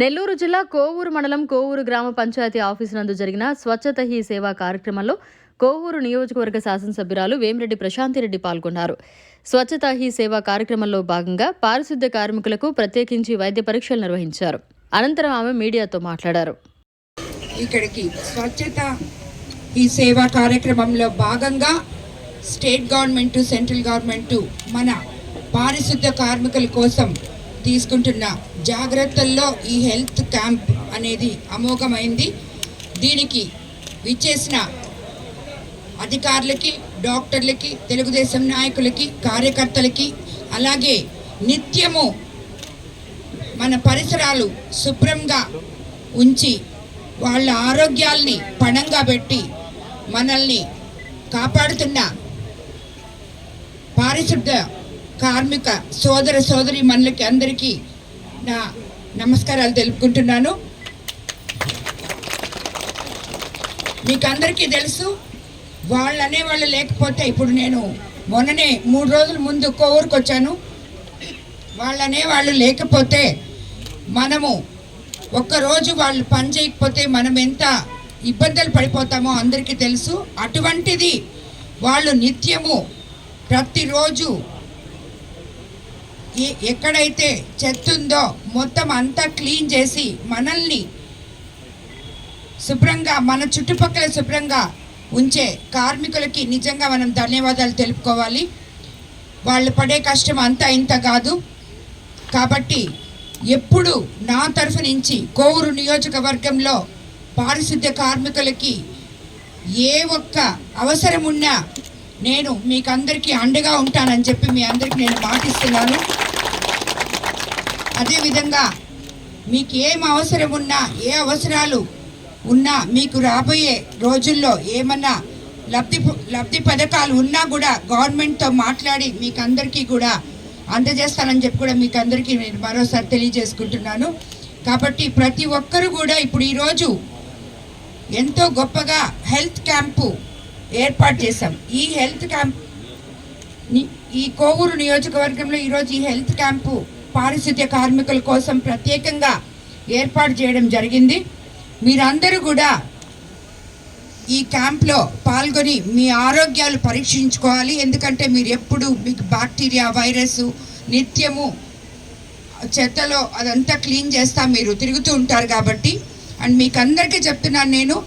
నెల్లూరు జిల్లా కోవూరు మండలం కోవూరు గ్రామ పంచాయతీ ఆఫీసు నందు జరిగిన స్వచ్ఛత హీ సేవా కార్యక్రమంలో కోవూరు నియోజకవర్గ శాసనసభ్యురాలు వేమిరెడ్డి ప్రశాంతిరెడ్డి పాల్గొన్నారు. స్వచ్ఛత హీ సేవా కార్యక్రమంలో భాగంగా పారిశుద్ధ్య కార్మికులకు ప్రత్యేకించి వైద్య పరీక్షలు నిర్వహించారు. అనంతరం ఆమె మీడియాతో మాట్లాడారు. ఇక్కడికి స్వచ్ఛత ఈ సేవా కార్యక్రమంలో భాగంగా స్టేట్ గవర్నమెంట్, సెంట్రల్ గవర్నమెంట్ మన పారిశుద్ధ్య కార్మికుల కోసం తీసుకుంటున్న జాగ్రత్తల్లో ఈ హెల్త్ క్యాంప్ అనేది అమోఘమైంది. దీనికి విచ్చేసిన అధికారులకి, డాక్టర్లకి, తెలుగుదేశం నాయకులకి, కార్యకర్తలకి, అలాగే నిత్యము మన పరిసరాలు శుభ్రంగా ఉంచి వాళ్ళ ఆరోగ్యాల్ని పణంగా పెట్టి మనల్ని కాపాడుతున్న పారిశుద్ధ కార్మిక సోదర సోదరి మనలకి అందరికీ నా నమస్కారాలు తెలుపుకుంటున్నాను. మీకు అందరికీ తెలుసు, వాళ్ళు లేకపోతే ఇప్పుడు నేను మొన్ననే 3 రోజుల ముందు కోవూరుకు వచ్చాను. వాళ్ళు లేకపోతే మనము ఒక్కరోజు వాళ్ళు పని చేయకపోతే మనం ఎంత ఇబ్బందులు పడిపోతామో అందరికీ తెలుసు. అటువంటిది వాళ్ళు నిత్యము ప్రతిరోజు ఎక్కడైతే చెత్త ఉందో మొత్తం అంతా క్లీన్ చేసి మనల్ని శుభ్రంగా, మన చుట్టుపక్కల శుభ్రంగా ఉంచే కార్మికులకి నిజంగా మనం ధన్యవాదాలు తెలుపుకోవాలి. వాళ్ళు పడే కష్టం అంతా ఇంత కాదు. కాబట్టి ఎప్పుడు నా తరఫు నుంచి కోవూరు నియోజకవర్గంలో పారిశుద్ధ్య కార్మికులకి ఏ ఒక్క అవసరం ఉన్నా నేను మీకు అందరికీ అండగా ఉంటానని చెప్పి మీ అందరికీ నేను మాటిస్తున్నాను. అదేవిధంగా మీకు ఏం అవసరం ఉన్నా, ఏ అవసరాలు ఉన్నా, మీకు రాబోయే రోజుల్లో ఏమన్నా లబ్ధి పథకాలు ఉన్నా కూడా గవర్నమెంట్తో మాట్లాడి మీకు అందరికీ కూడా అందజేస్తానని చెప్పి కూడా మీకు అందరికీ నేను మరోసారి తెలియజేసుకుంటున్నాను. కాబట్టి ప్రతి ఒక్కరు కూడా ఇప్పుడు ఈరోజు ఎంతో గొప్పగా హెల్త్ క్యాంపు ఏర్పాటు చేశాం. ఈ హెల్త్ క్యాంప్ ఈ కోవూరు నియోజకవర్గంలో ఈరోజు ఈ హెల్త్ క్యాంపు పారిశుద్ధ్య కార్మికుల కోసం ప్రత్యేకంగా ఏర్పాటు చేయడం జరిగింది. మీరందరూ కూడా ఈ క్యాంప్లో పాల్గొని మీ ఆరోగ్యాలు పరీక్షించుకోవాలి. ఎందుకంటే మీరు ఎప్పుడు మీకు బ్యాక్టీరియా, వైరస్ నిత్యము చెత్తలో అదంతా క్లీన్ చేస్తా మీరు తిరుగుతూ ఉంటారు కాబట్టి. అండ్ మీకు అందరికీ చెప్తున్నాను నేను,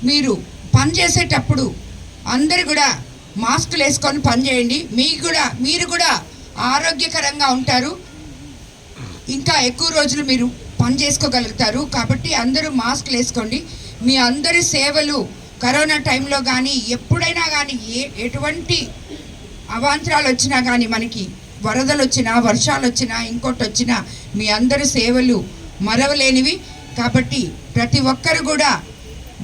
మీరు పని చేసేటప్పుడు అందరు కూడా మాస్కులు వేసుకొని పని చేయండి. మీరు కూడా ఆరోగ్యకరంగా ఉంటారు. ఇంకా ఎక్కువ రోజులు మీరు పని చేసుకోగలుగుతారు. కాబట్టి అందరూ మాస్కులు వేసుకోండి. మీ అందరి సేవలు కరోనా టైంలో కానీ ఎప్పుడైనా కానీ ఎటువంటి అవాంతరాలు వచ్చినా కానీ, మనకి వరదలు వచ్చినా, వర్షాలు వచ్చినా, ఇంకోటి వచ్చినా మీ అందరి సేవలు మరవలేనివి. కాబట్టి ప్రతి ఒక్కరు కూడా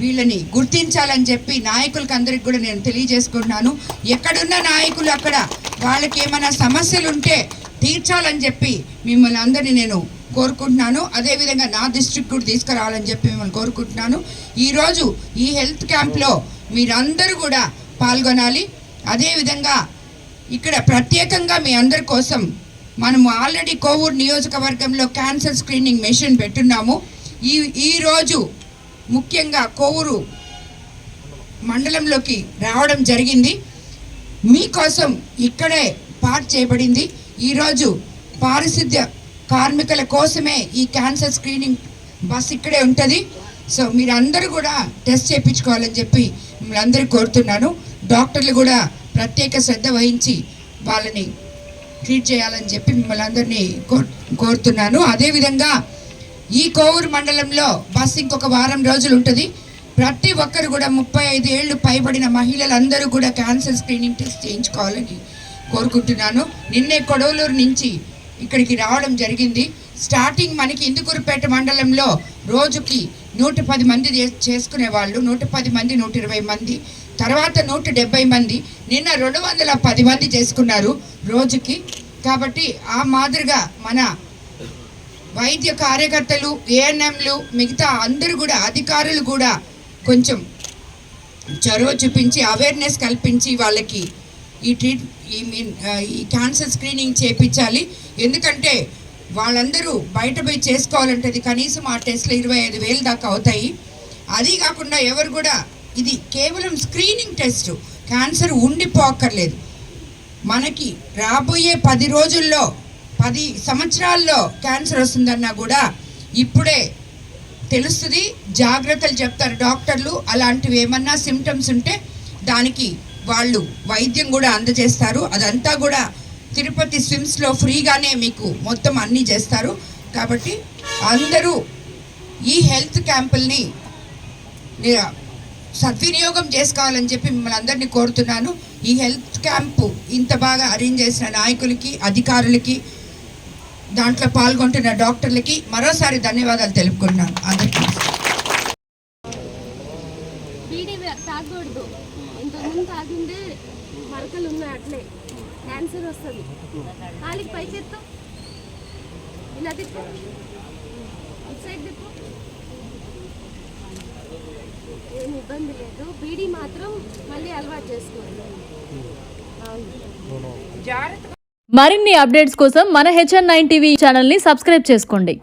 వీళ్ళని గుర్తించాలని చెప్పి నాయకులకి అందరికి కూడా నేను తెలియజేసుకుంటున్నాను. ఎక్కడున్న నాయకులు అక్కడ వాళ్ళకి ఏమైనా సమస్యలు ఉంటే తీర్చాలని చెప్పి మిమ్మల్ని అందరినీ నేను కోరుకుంటున్నాను. అదేవిధంగా నా డిస్ట్రిక్ట్ కూడా తీసుకురావాలని చెప్పి మిమ్మల్ని కోరుకుంటున్నాను. ఈరోజు ఈ హెల్త్ క్యాంప్లో మీరందరూ కూడా పాల్గొనాలి. అదేవిధంగా ఇక్కడ ప్రత్యేకంగా మీ అందరి కోసం మనము ఆల్రెడీ కోవూరు నియోజకవర్గంలో క్యాన్సర్ స్క్రీనింగ్ మెషిన్ పెట్టున్నాము. ఈరోజు ముఖ్యంగా కోవూరు మండలంలోకి రావడం జరిగింది. మీకోసం ఇక్కడే పార్క్ చేయబడింది. ఈరోజు పారిశుద్ధ్య కార్మికుల కోసమే ఈ క్యాన్సర్ స్క్రీనింగ్ బస్ ఇక్కడే ఉంటుంది. సో మీరందరూ కూడా టెస్ట్ చేయించుకోవాలని చెప్పి మిమ్మల్ని అందరూ కోరుతున్నాను. డాక్టర్లు కూడా ప్రత్యేక శ్రద్ధ వహించి వాళ్ళని ట్రీట్ చేయాలని చెప్పి మిమ్మల్ని అందరినీ కోరుతున్నాను. అదేవిధంగా ఈ కోవూరు మండలంలో బస్ ఇంకొక వారం రోజులు ఉంటుంది. ప్రతి ఒక్కరు కూడా 35 ఏళ్ళు పైబడిన మహిళలందరూ కూడా క్యాన్సర్ స్క్రీనింగ్ టెస్ట్ చేయించుకోవాలని కోరుకుంటున్నాను. నిన్నే కొడవలూరు నుంచి ఇక్కడికి రావడం జరిగింది. స్టార్టింగ్ మనకి ఇందుకూరుపేట మండలంలో రోజుకి 110 మంది చేసుకునేవాళ్ళు, 110 మంది, 120 మంది, తర్వాత 170 మంది, నిన్న 210 మంది చేసుకున్నారు రోజుకి. కాబట్టి ఆ మాదిరిగా మన వైద్య కార్యకర్తలు, ఏఎన్ఎంలు, మిగతా అందరూ కూడా అధికారులు కూడా కొంచెం చొరవ చూపించి అవేర్నెస్ కల్పించి వాళ్ళకి ఈ క్యాన్సర్ స్క్రీనింగ్ చేయించాలి. ఎందుకంటే వాళ్ళందరూ బయట పోయి చేసుకోవాలంటే అది కనీసం ఆ టెస్ట్లు 25,000 దాకా అవుతాయి. అది కాకుండా ఎవరు కూడా ఇది కేవలం స్క్రీనింగ్ టెస్ట్, క్యాన్సర్ ఉండిపోక్కర్లేదు. మనకి రాబోయే 10 రోజుల్లో 10 సంవత్సరాల్లో క్యాన్సర్ వస్తుందన్నా కూడా ఇప్పుడే తెలుస్తుంది. జాగ్రత్తలు చెప్తారు డాక్టర్లు. అలాంటివి ఏమన్నా సిమ్టమ్స్ ఉంటే దానికి వాళ్ళు వైద్యం కూడా అందజేస్తారు. అదంతా కూడా తిరుపతి స్విమ్స్లో ఫ్రీగానే మీకు మొత్తం అన్నీ చేస్తారు. కాబట్టి అందరూ ఈ హెల్త్ క్యాంపుల్ని సద్వినియోగం చేసుకోవాలని చెప్పి మిమ్మల్ని అందరినీ కోరుతున్నాను. ఈ హెల్త్ క్యాంపు ఇంత బాగా అరేంజ్ చేసిన నాయకులకి, అధికారులకి, దాంట్లో పాల్గొంటున్న డాక్టర్లకి మరోసారి ధన్యవాదాలు తెలుపుకుంటున్నాను. అందరికీ బీడీ తాగకూడదు. ఇంతకుముందు తాగిందే మరకలు ఉన్నాయి, అట్లే క్యాన్సర్ వస్తుంది. కాలికి పైకెత్తు, ఇలా తిప్పు, ఇటు సైడ్ తిప్పు, ఏమి ఇబ్బంది లేదు. బీడీ మాత్రం మళ్ళీ అలవాటు చేసుకోండి. మరిన్ని అప్డేట్స్ కోసం మన HN9 టీవీ ఛానల్ని సబ్స్క్రైబ్ చేసుకోండి.